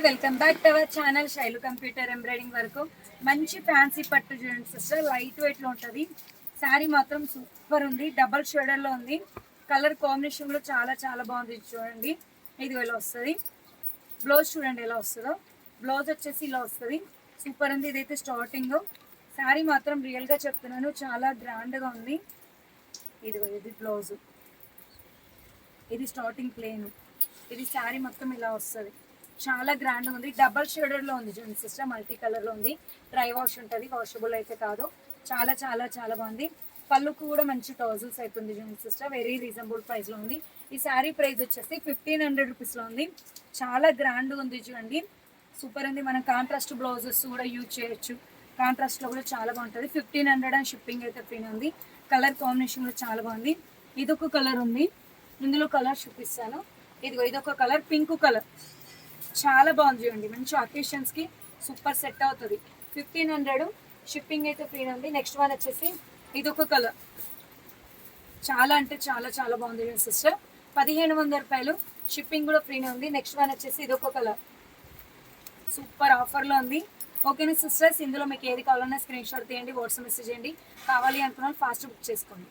Welcome back to our channel Shailu computer embroidering వరకు. మంచి fancy పట్టు చూడండి సిస్టర్, లైట్ వెయిట్ లో ఉంటుంది. శారీ మాత్రం సూపర్ ఉంది, డబల్ షేడర్ లో ఉంది. కలర్ కాంబినేషన్ కూడా చాలా చాలా బాగుంది. చూడండి ఇది ఇలా వస్తుంది. బ్లౌజ్ చూడండి ఎలా వస్తుందో. బ్లౌజ్ వచ్చేసి ఇలా వస్తుంది, సూపర్ ఉంది. ఇదైతే స్టార్టింగ్. శారీ మాత్రం రియల్ గా చెప్తున్నాను, చాలా గ్రాండ్ గా ఉంది. ఇది బ్లౌజ్, ఇది స్టార్టింగ్ ప్లేన్. ఇది శారీ మొత్తం ఇలా వస్తుంది, చాలా గ్రాండ్ ఉంది. డబల్ షేడర్ లో ఉంది చూడండి సిస్టర్, మల్టీ కలర్ లో ఉంది. డ్రై వాష్ ఉంటుంది, వాషబుల్ అయితే కాదు. చాలా చాలా చాలా బాగుంది. పళ్ళుకు కూడా మంచి టౌజల్స్ అవుతుంది చూడండి సిస్టర్, వెరీ రీజనబుల్ ప్రైస్ లో ఉంది. ఈ శారీ ప్రైస్ వచ్చేసి 1500 రూపీస్ లో ఉంది. చాలా గ్రాండ్ ఉంది చూడండి, సూపర్ ఉంది. మనం కాంట్రాస్ట్ బ్లౌజెస్ కూడా యూజ్ చేయొచ్చు, కాంట్రాస్ట్ లో కూడా చాలా బాగుంటుంది. 1500 అండ్ షిప్పింగ్ అయితే ఫ్రీ ఉంది. కలర్ కాంబినేషన్ కూడా చాలా బాగుంది. ఇదొక కలర్ ఉంది, ఇందులో కలర్ చూపిస్తాను. ఇదొక కలర్, పింక్ కలర్, చాలా బాగుంది చూడండి. మంచి అకేషన్స్కి సూపర్ సెట్ అవుతుంది. 1500, షిప్పింగ్ అయితే ఫ్రీ ఉంది. నెక్స్ట్ వన్ వచ్చేసి ఇదొక కలర్, చాలా అంటే చాలా చాలా బాగుంది సిస్టర్. 1500 రూపాయలు, షిప్పింగ్ కూడా ఫ్రీనే ఉంది. నెక్స్ట్ వన్ వచ్చేసి ఇదొక కలర్, సూపర్ ఆఫర్లో ఉంది. ఓకేనా సిస్టర్స్, ఇందులో మీకు ఏది కావాలన్నా స్క్రీన్ షాట్ తీయండి, వాట్సాప్ మెసేజ్ చేయండి. కావాలి అనుకున్న ఫాస్ట్ బుక్ చేసుకోండి.